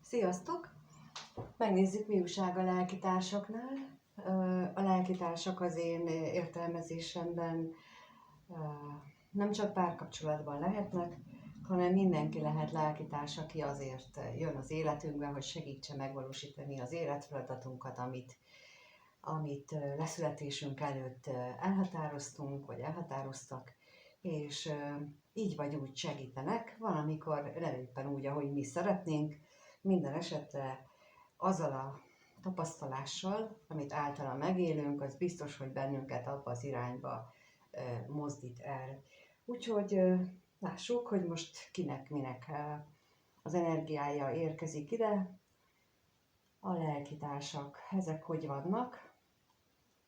Sziasztok! Megnézzük, mi újság a lelkitársaknál. A lelkitársak az én értelmezésemben nem csak párkapcsolatban lehetnek, hanem mindenki lehet lelkitárs, aki azért jön az életünkbe, hogy segítse megvalósítani az életfeladatunkat, amit leszületésünk előtt elhatároztunk, vagy elhatároztak, és így vagy úgy segítenek, valamikor nem éppen úgy, ahogy mi szeretnénk, minden esetre azzal a tapasztalással, amit általa megélünk, az biztos, hogy bennünket abba az irányba mozdít el. Úgyhogy lássuk, hogy most kinek minek az energiája érkezik ide. A lelkitársak, ezek hogy vannak?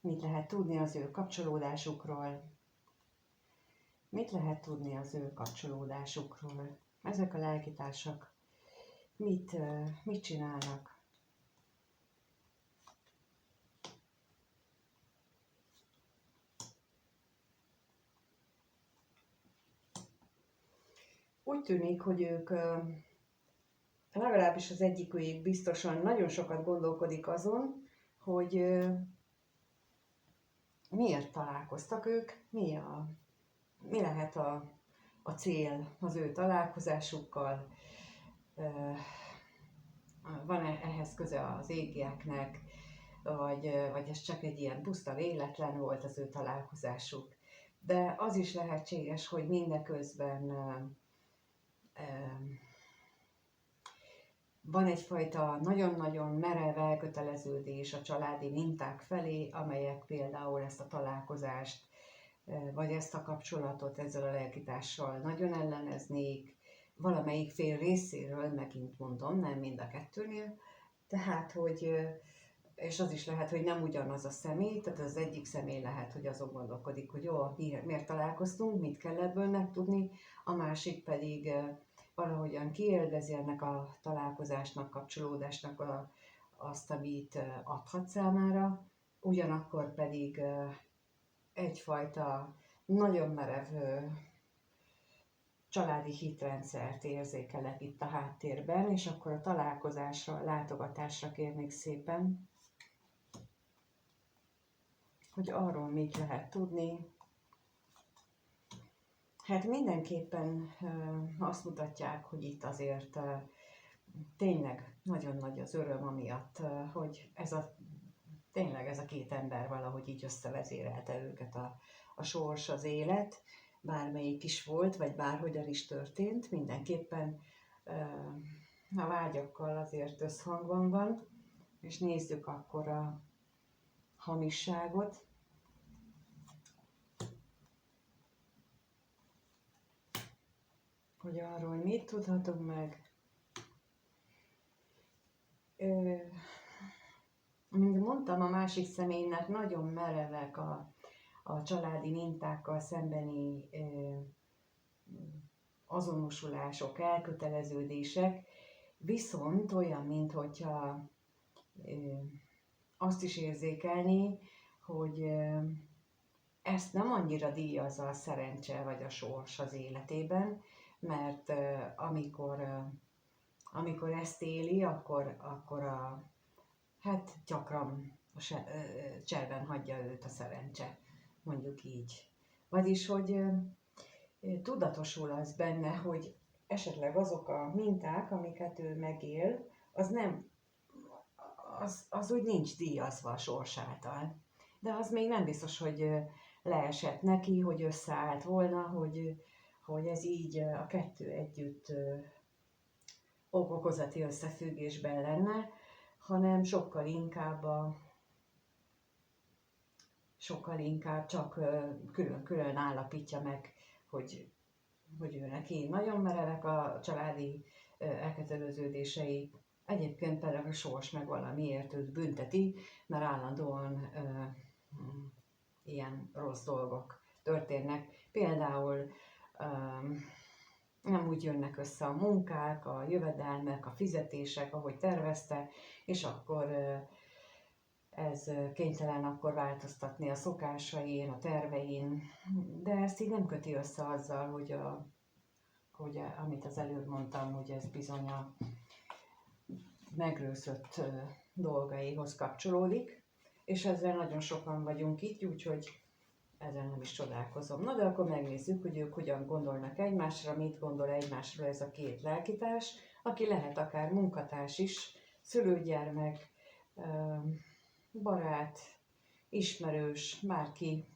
Mit lehet tudni az ő kapcsolódásukról? Mit lehet tudni az ő kapcsolódásukról? Ezek a lelkitársak mit csinálnak? Úgy tűnik, hogy ők, legalábbis az egyikük biztosan nagyon sokat gondolkodik azon, hogy miért találkoztak ők, mi lehet a cél az ő találkozásukkal, van-e ehhez köze az égieknek, vagy ez csak egy ilyen puszta véletlen volt az ő találkozásuk. De az is lehetséges, hogy mindeközben van egyfajta nagyon-nagyon merev elköteleződés a családi minták felé, amelyek például ezt a találkozást, vagy ezt a kapcsolatot ezzel a lelkitársal nagyon elleneznék, valamelyik fél részéről, megint mondom, nem mind a kettőnél, tehát, hogy, és az is lehet, hogy nem ugyanaz a személy, tehát az egyik személy lehet, hogy azon gondolkodik, hogy jó, miért találkoztunk, mit kell ebből megtudni, a másik pedig valahogyan kiélvezi ennek a találkozásnak, kapcsolódásnak azt, amit adhat számára, ugyanakkor pedig egyfajta nagyon merev családi hitrendszert érzékelek itt a háttérben, és akkor a találkozásra, a látogatásra kérnék szépen, hogy arról mit lehet tudni. Hát mindenképpen azt mutatják, hogy itt azért tényleg nagyon nagy az öröm amiatt, hogy tényleg ez a két ember valahogy így összevezérelte őket a sors, az élet, bármelyik is volt, vagy bárhogyan is történt, mindenképpen a vágyakkal azért összhangban van, és nézzük akkor a hamisságot. Hogy arról mit tudhatunk meg. Mint mondtam, a másik személynek nagyon merevek a családi mintákkal szembeni azonosulások, elköteleződések, viszont olyan, minthogyha azt is érzékelni, hogy ezt nem annyira díjazza a szerencse vagy a sors az életében, mert amikor ezt éli, akkor hát gyakran cserben hagyja őt a szerencse, mondjuk így. Vagyis, hogy tudatosul az benne, hogy esetleg azok a minták, amiket ő megél, az úgy nincs díjazva a sors által. De az még nem biztos, hogy leesett neki, hogy összeállt volna, hogy ez így a kettő együtt ok-okozati összefüggésben lenne, hanem sokkal inkább csak külön-külön állapítja meg, hogy ő neki nagyon merevek a családi elköteleződései. Egyébként például a sors meg valamiért őt bünteti, mert állandóan ilyen rossz dolgok történnek. Például nem úgy jönnek össze a munkák, a jövedelmek, a fizetések, ahogy tervezte, és akkor ez kénytelen akkor változtatni a szokásain, a tervein, de ezt így nem köti össze azzal, hogy amit az előbb mondtam, hogy ez bizony megrőzött dolgaihoz kapcsolódik, és ezzel nagyon sokan vagyunk itt, úgyhogy ezzel nem is csodálkozom. Na de akkor megnézzük, hogy ők hogyan gondolnak egymásra, mit gondol egymásról ez a két lelkitárs, aki lehet akár munkatárs is, szülőgyermek, barát, ismerős, bárki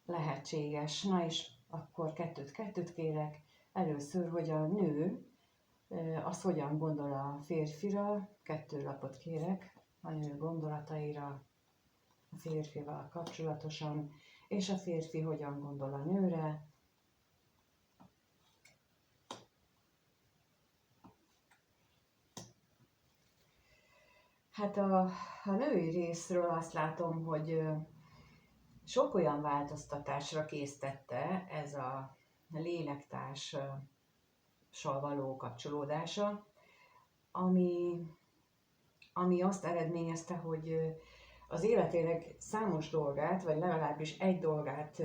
lehetséges. Na és akkor kettőt kérek. Először, hogy a nő az hogyan gondol a férfira, 2 lapot kérek a nő gondolataira, a férfival kapcsolatosan, és a férfi hogyan gondol a nőre. Hát a női részről azt látom, hogy sok olyan változtatásra késztette ez a lélektárssal való kapcsolódása, ami azt eredményezte, hogy az életének számos dolgát, vagy legalábbis egy dolgát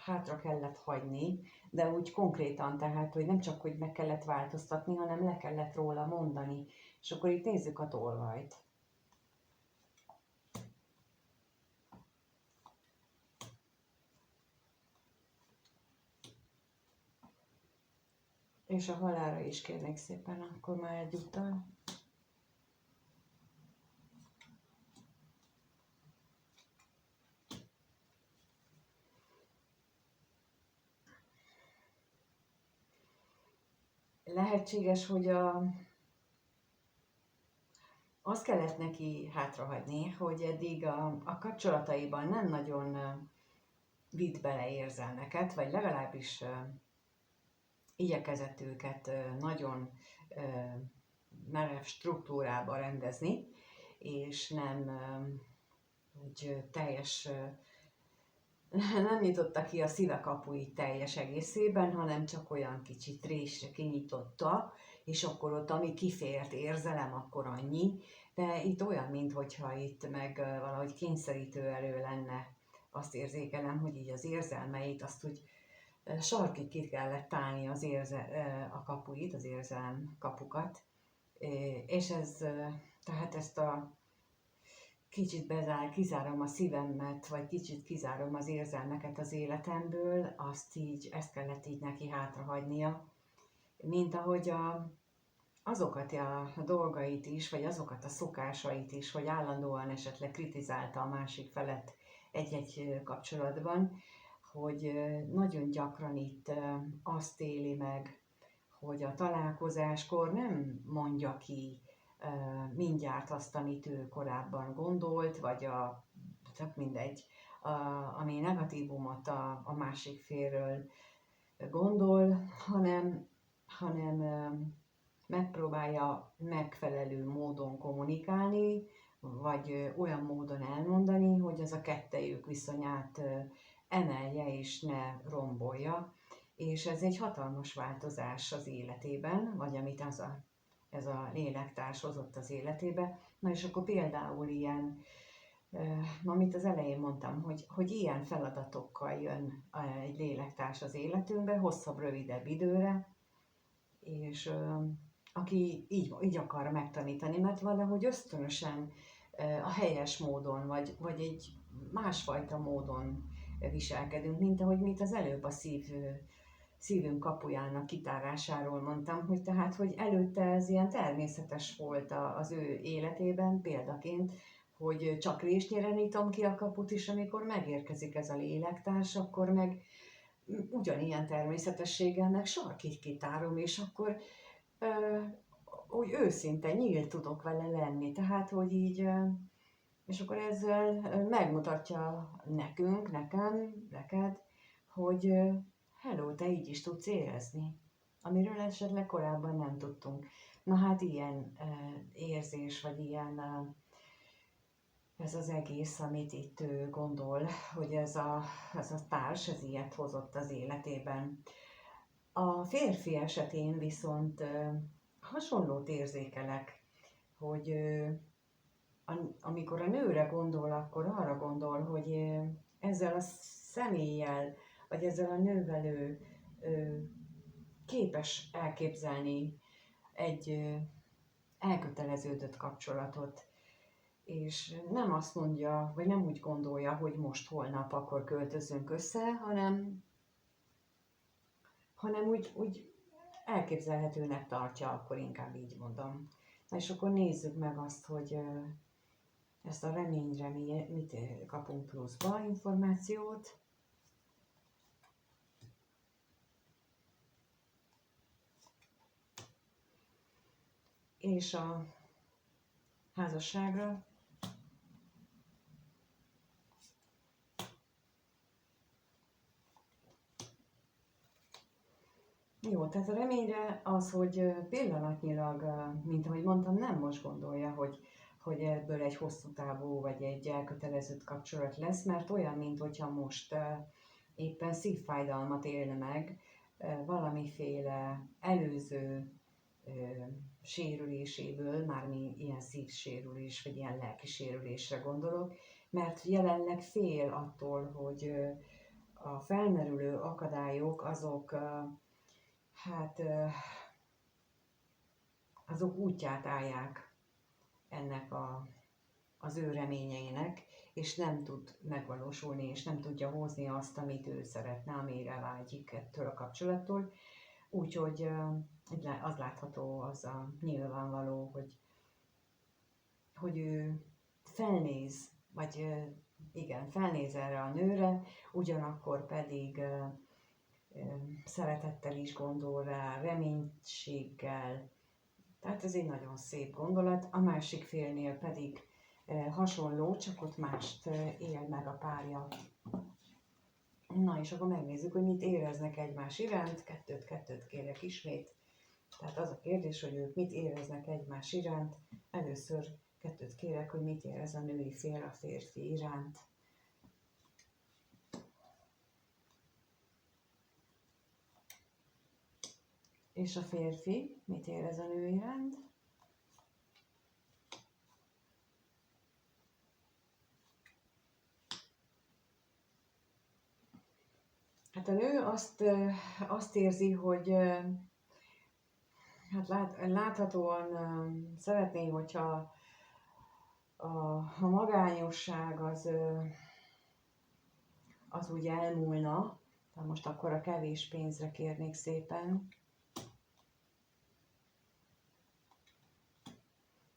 hátra kellett hagyni, de úgy konkrétan, tehát, hogy nem csak, hogy meg kellett változtatni, hanem le kellett róla mondani. És akkor itt nézzük a tolvajt. És a halálra is kérnék szépen, akkor már egyúttal. Lehetséges, hogy azt kellett neki hátrahagyni, hogy eddig a kapcsolataiban nem nagyon vitt bele érzelmeket, vagy legalábbis igyekezett őket nagyon merev struktúrába rendezni, és nem egy teljes, nem nyitotta ki a szíve kapuit teljes egészében, hanem csak olyan kicsit résre kinyitotta, és akkor ott, ami kifért érzelem, akkor annyi, de itt olyan, mintha itt meg valahogy kényszerítő erő lenne. Azt érzékelem, hogy így az érzelmeit, azt úgy sarkig ki kellett állni a kapuit, az érzelem kapukat, és tehát ezt a kicsit kizárom a szívemet, vagy kicsit kizárom az érzelmeket az életemből, ezt kellett így neki hátrahagynia, mint ahogy azokat a dolgait is, vagy azokat a szokásait is, hogy állandóan esetleg kritizálta a másik felet egy-egy kapcsolatban, hogy nagyon gyakran itt azt éli meg, hogy a találkozáskor nem mondja ki mindjárt azt, amit ő korábban gondolt, vagy tök mindegy, ami negatívumot a másik félről gondol, hanem megpróbálja megfelelő módon kommunikálni, vagy olyan módon elmondani, hogy ez a kettejük viszonyát emelje és ne rombolja. És ez egy hatalmas változás az életében, vagy amit ez a lélektárs hozott az életébe. Na és akkor például ilyen, amit az elején mondtam, hogy ilyen feladatokkal jön egy lélektárs az életünkbe, hosszabb, rövidebb időre, és aki így akar megtanítani, mert valahogy ösztönösen a helyes módon, vagy egy másfajta módon viselkedünk, mint ahogy mit az előbb a szívünk kapujának kitárásáról mondtam, hogy tehát, hogy előtte ez ilyen természetes volt az ő életében példaként, hogy csak résnyire nyitom ki a kaput is, amikor megérkezik ez a lélektárs, akkor meg ugyanilyen természetességgel meg sarkig kitárom, és akkor úgy őszinte, nyílt tudok vele lenni. Tehát, hogy így, és akkor ezzel megmutatja neked, hogy hello, te így is tudsz érezni, amiről esetleg korábban nem tudtunk. Na hát ilyen érzés, vagy ilyen ez az egész, amit itt ő gondol, hogy ez a társ, ez ilyet hozott az életében. A férfi esetén viszont hasonlót érzékelek, hogy amikor a nőre gondol, akkor arra gondol, hogy ezzel a személlyel, vagy ezzel a nővel ő képes elképzelni egy elköteleződött kapcsolatot, és nem azt mondja, vagy nem úgy gondolja, hogy most, holnap, akkor költözünk össze, hanem úgy elképzelhetőnek tartja, akkor inkább így mondom. Na és akkor nézzük meg azt, hogy ezt a reményre mit kapunk pluszba információt. És a házasságra. Jó, tehát a reményre az, hogy pillanatnyilag, mint ahogy mondtam, nem most gondolja, hogy ebből egy hosszú távú vagy egy elkötelezett kapcsolat lesz, mert olyan, mint hogyha most éppen szívfájdalmat élne meg, valamiféle előző sérüléséből, mármi ilyen szívsérülés, vagy ilyen lelki sérülésre gondolok, mert jelenleg fél attól, hogy a felmerülő akadályok azok útját állják ennek az ő reményeinek, és nem tud megvalósulni, és nem tudja hozni azt, amit ő szeretne, amire vágyik ettől a kapcsolattól. Úgyhogy az látható, az a nyilvánvaló, hogy ő felnéz, vagy igen, felnéz erre a nőre, ugyanakkor pedig szeretettel is gondol rá, reménységgel. Tehát ez egy nagyon szép gondolat. A másik félnél pedig hasonló, csak ott mást él meg a párja. Na és akkor megnézzük, hogy mit éreznek egymás iránt. Kettőt kérek ismét. Tehát az a kérdés, hogy ők mit éreznek egymás iránt. Először 2 kérek, hogy mit érez a női fél a férfi iránt. És a férfi mit érez a nő iránt? Hát a nő azt érzi, hogy hát láthatóan szeretné, hogyha a magányosság az úgy elmúlna. Tehát most akkor a kevés pénzre kérnék szépen.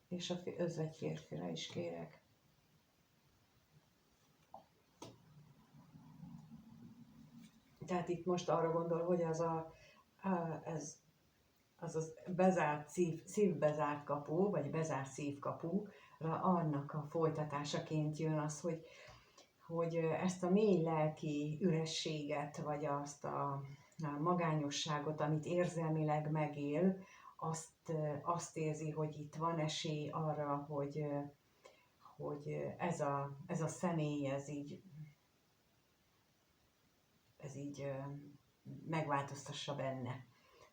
És özvegy férfira is kérek. Tehát itt most arra gondol, hogy az bezárt szívbezárt kapu, vagy bezárt szívkapura annak a folytatásaként jön az, hogy ezt a mély lelki ürességet, vagy azt a magányosságot, amit érzelmileg megél, azt érzi, hogy itt van esély arra, hogy ez a személy, ez így megváltoztassa benne.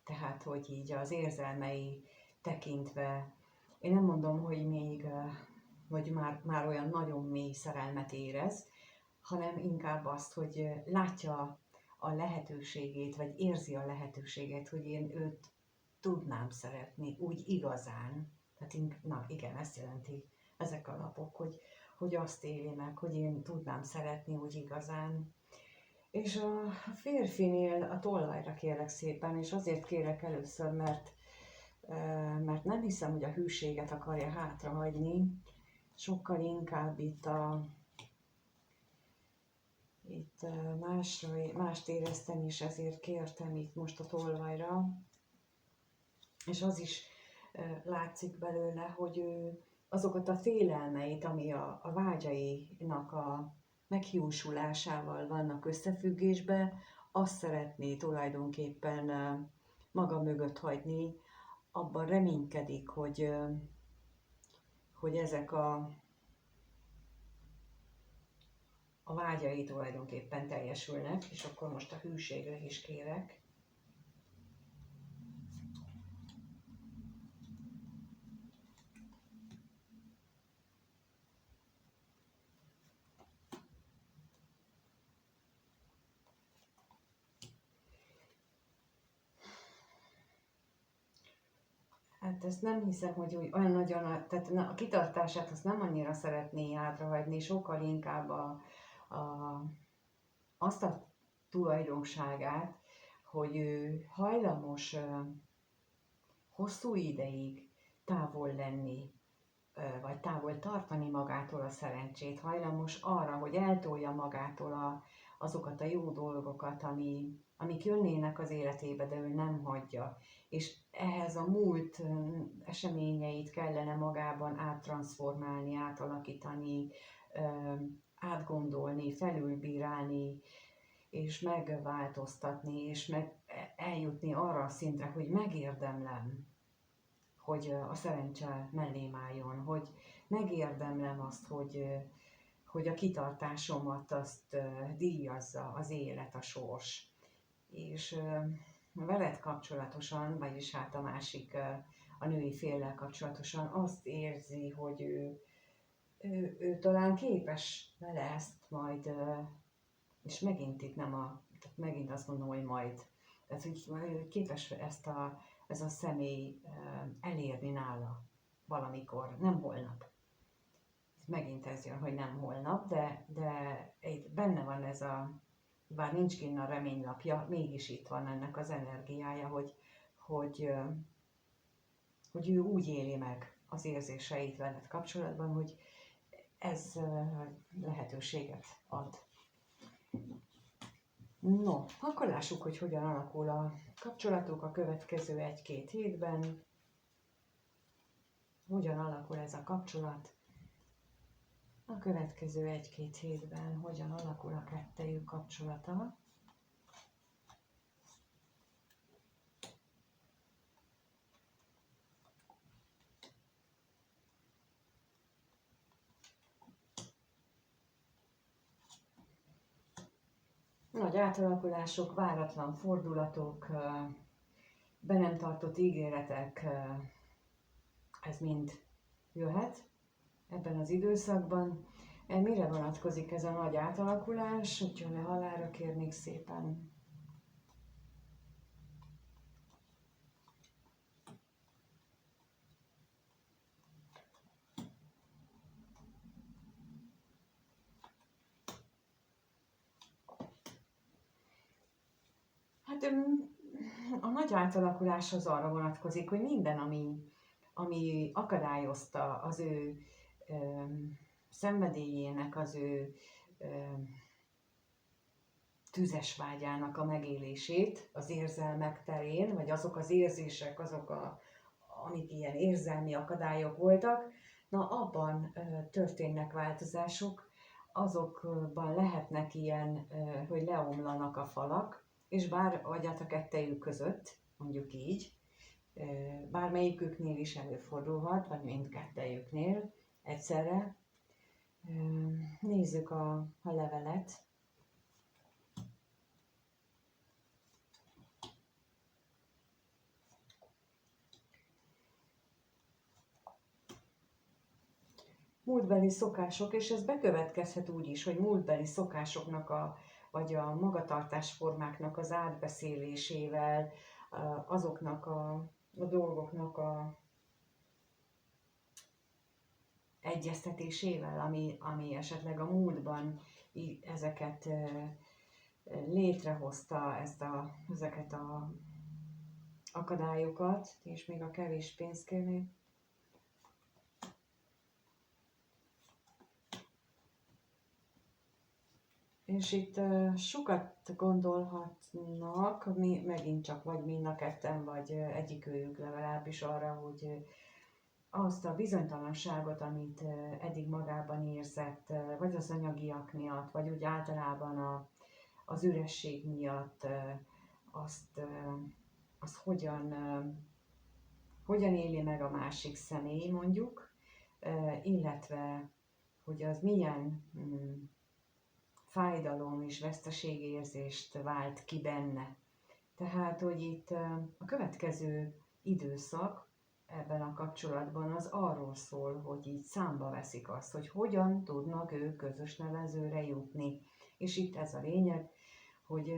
Tehát, hogy így az érzelmei tekintve, én nem mondom, hogy még, vagy már olyan nagyon mély szerelmet érez, hanem inkább azt, hogy látja a lehetőségét, vagy érzi a lehetőségét, hogy én őt tudnám szeretni, úgy igazán. Tehát, na igen, ezt jelenti ezek a lapok, hogy azt éli meg, hogy én tudnám szeretni úgy igazán. És a férfinél a tolvajra kérek szépen, és azért kérek először, mert nem hiszem, hogy a hűséget akarja hátrahagyni, sokkal inkább itt mást éreztem, és ezért kértem itt most a tolvajra. És az is látszik belőle, hogy ő azokat a félelmeit, ami a vágyainak a meghiúsulásával vannak összefüggésben, azt szeretné tulajdonképpen maga mögött hagyni, abban reménykedik, hogy ezek a vágyai tulajdonképpen teljesülnek, és akkor most a hűségre is kérek. hát ezt nem hiszem, hogy úgy olyan nagyon, tehát a kitartását azt nem annyira szeretné hátrahagyni, sokkal inkább azt a tulajdonságát, hogy ő hajlamos hosszú ideig távol lenni, vagy távol tartani magától a szerencsét, hajlamos arra, hogy eltolja magától azokat a jó dolgokat, amik jönnének az életébe, de ő nem hagyja. És ehhez a múlt eseményeit kellene magában áttranszformálni, átalakítani, átgondolni, felülbírálni, és megváltoztatni, és eljutni arra a szintre, hogy megérdemlem, hogy a szerencse mellém álljon, hogy megérdemlem azt, hogy a kitartásomat azt díjazza az élet, a sors. És veled kapcsolatosan, vagyis hát a másik, a női féllel kapcsolatosan azt érzi, hogy ő talán képes vele ezt majd, és megint itt tehát megint azt mondom, hogy majd, tehát hogy képes ez a személy elérni nála valamikor, nem holnap. Megint ez jön, hogy nem holnap, de itt benne van ez bár nincs kinn a reménylapja, mégis itt van ennek az energiája, hogy ő úgy éli meg az érzéseit veled kapcsolatban, hogy ez lehetőséget ad. No, akkor lássuk, hogy hogyan alakul a kapcsolatuk a következő 1-2 hétben. Hogyan alakul ez a kapcsolat a következő 1-2 hétben, hogyan alakul a kettejük kapcsolata. Nagy átalakulások, váratlan fordulatok, be nem tartott ígéretek, ez mind jöhet ebben az időszakban. Mire vonatkozik ez a nagy átalakulás? Úgyhogy le halálra kérnék szépen. Hát a nagy átalakulás az arra vonatkozik, hogy minden, ami akadályozta az ő szenvedélyének, az ő tüzes vágyának a megélését az érzelmek terén, vagy azok az érzések, amik ilyen érzelmi akadályok voltak, na abban történnek változások, azokban lehetnek ilyen, hogy leomlanak a falak, és vagy a kettejük között, mondjuk így, bármelyiküknél is előfordulhat, vagy mindkettejüknél egyszerre. Nézzük a levelet. Múltbeli szokások, és ez bekövetkezhet úgy is, hogy múltbeli szokásoknak vagy a magatartásformáknak az átbeszélésével, azoknak a dolgoknak a egyeztetésével, ami esetleg a múltban ezeket létrehozta, ezeket a akadályokat, és még a kevés pénzt kérnék. És itt sokat gondolhatnak, megint csak vagy mind a ketten, vagy egyikőjük legalábbis arra, hogy azt a bizonytalanságot, amit eddig magában érzett, vagy az anyagiak miatt, vagy úgy általában az üresség miatt, azt hogyan éli meg a másik személy mondjuk, illetve hogy az milyen fájdalom és veszteségérzést vált ki benne. Tehát, hogy itt a következő időszak ebben a kapcsolatban az arról szól, hogy így számba veszik azt, hogy hogyan tudnak ők közös nevezőre jutni. És itt ez a lényeg, hogy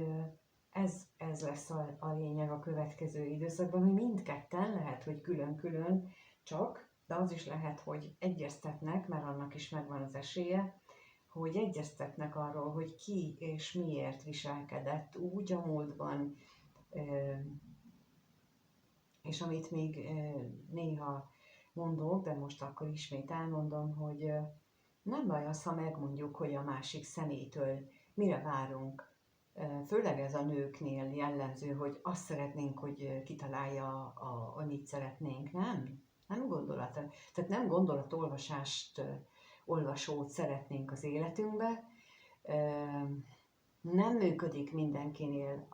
ez lesz a lényeg a következő időszakban, hogy mindketten lehet, hogy külön-külön csak, de az is lehet, hogy egyeztetnek, mert annak is megvan az esélye, hogy egyeztetnek arról, hogy ki és miért viselkedett úgy a múltban, és amit még néha mondok, de most akkor ismét elmondom, hogy nem baj az, ha megmondjuk, hogy a másik személytől mire várunk. Főleg ez a nőknél jellemző, hogy azt szeretnénk, hogy kitalálja, amit szeretnénk. Nem gondolat. Tehát nem gondolatolvasást, olvasót szeretnénk az életünkbe. Nem működik mindenkinél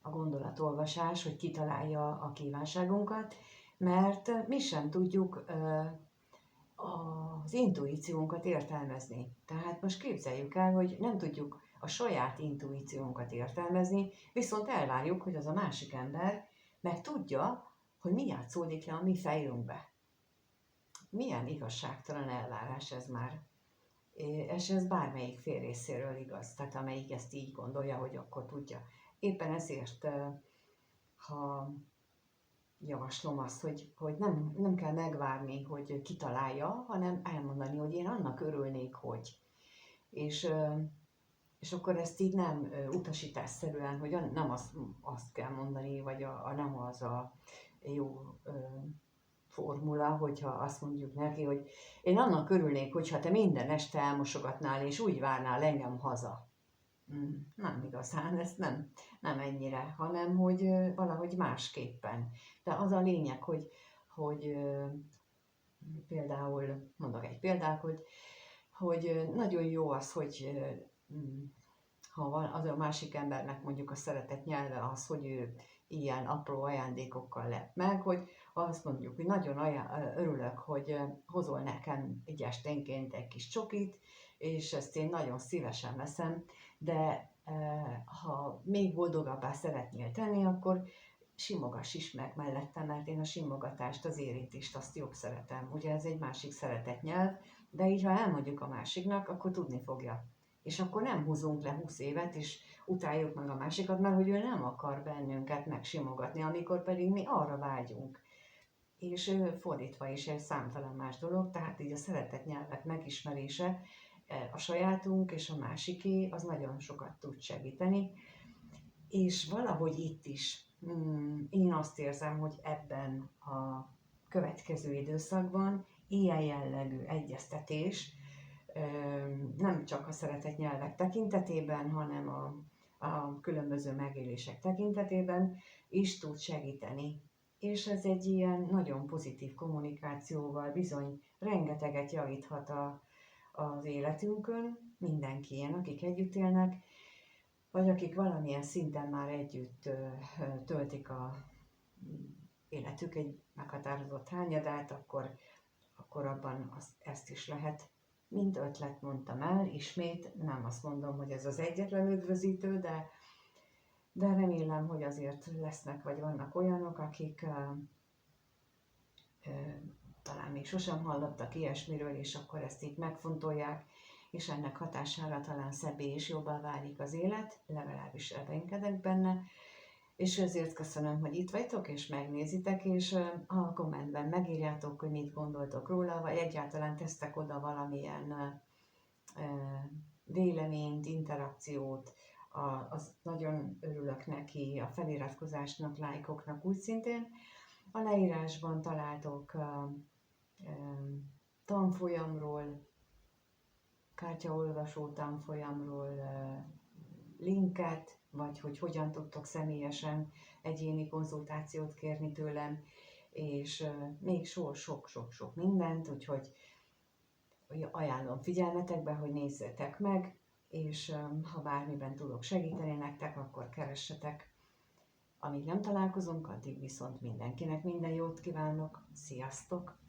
a gondolatolvasás, hogy kitalálja a kívánságunkat, mert mi sem tudjuk az intuíciónkat értelmezni. Tehát most képzeljük el, hogy nem tudjuk a saját intuíciónkat értelmezni, viszont elvárjuk, hogy az a másik ember meg tudja, hogy mi játszódik le a mi fejünkbe. Milyen igazságtalan elvárás ez már. És ez bármelyik fél részéről igaz, tehát amelyik ezt így gondolja, hogy akkor tudja. Éppen ezért, ha javaslom azt, hogy nem kell megvárni, hogy kitalálja, hanem elmondani, hogy én annak örülnék, hogy. És akkor ezt így nem utasításszerűen, hogy nem azt kell mondani, vagy nem az a jó formula, hogyha azt mondjuk neki, hogy én annak örülnék, hogyha te minden este elmosogatnál, és úgy várnál engem haza. Nem igazán, ez nem ennyire, hanem hogy valahogy másképpen. De az a lényeg, hogy például, mondok egy példát, hogy nagyon jó az, hogy ha van az a másik embernek mondjuk a szeretett nyelve az, hogy ő ilyen apró ajándékokkal lep meg, hogy azt mondjuk, hogy nagyon örülök, hogy hozol nekem egy esténként egy kis csokit, és ezt én nagyon szívesen veszem, de ha még boldogabbá szeretnél tenni, akkor simogass is meg mellettem, mert én a simogatást, az érintést azt jobb szeretem. Ugye ez egy másik szeretetnyelv, de így ha elmondjuk a másiknak, akkor tudni fogja. És akkor nem húzunk le 20 évet, és utáljuk meg a másikat, mert hogy ő nem akar bennünket megsimogatni, amikor pedig mi arra vágyunk. És fordítva is egy számtalan más dolog, tehát így a szeretetnyelvek megismerése, a sajátunk és a másiké, az nagyon sokat tud segíteni. És valahogy itt is én azt érzem, hogy ebben a következő időszakban ilyen jellegű egyeztetés, nem csak a szeretett nyelvek tekintetében, hanem a különböző megélések tekintetében is tud segíteni. És ez egy ilyen nagyon pozitív kommunikációval bizony rengeteget javíthat az életünkön, mindenkien, akik együtt élnek, vagy akik valamilyen szinten már együtt töltik a életük egy meghatározott hányadát, akkor abban ezt is lehet, mint ötlet mondtam el, ismét nem azt mondom, hogy ez az egyetlen üdvözítő, de remélem, hogy azért lesznek, vagy vannak olyanok, akik talán még sosem hallottak ilyesmiről, és akkor ezt így megfontolják, és ennek hatására talán szebbé és jobbá válik az élet, legalábbis reménykedek benne, és ezért köszönöm, hogy itt vagytok, és megnézitek, és a kommentben megírjátok, hogy mit gondoltok róla, vagy egyáltalán tesztek oda valamilyen véleményt, interakciót, az nagyon örülök neki, a feliratkozásnak, lájkoknak úgy szintén. A leírásban találtok tanfolyamról, kártyaolvasó tanfolyamról linket, vagy hogy hogyan tudtok személyesen egyéni konzultációt kérni tőlem, és még sok mindent, úgyhogy ajánlom figyelmetekbe, hogy nézzétek meg, és ha bármiben tudok segíteni nektek, akkor keressetek. Amíg nem találkozunk, addig viszont mindenkinek minden jót kívánok. Sziasztok!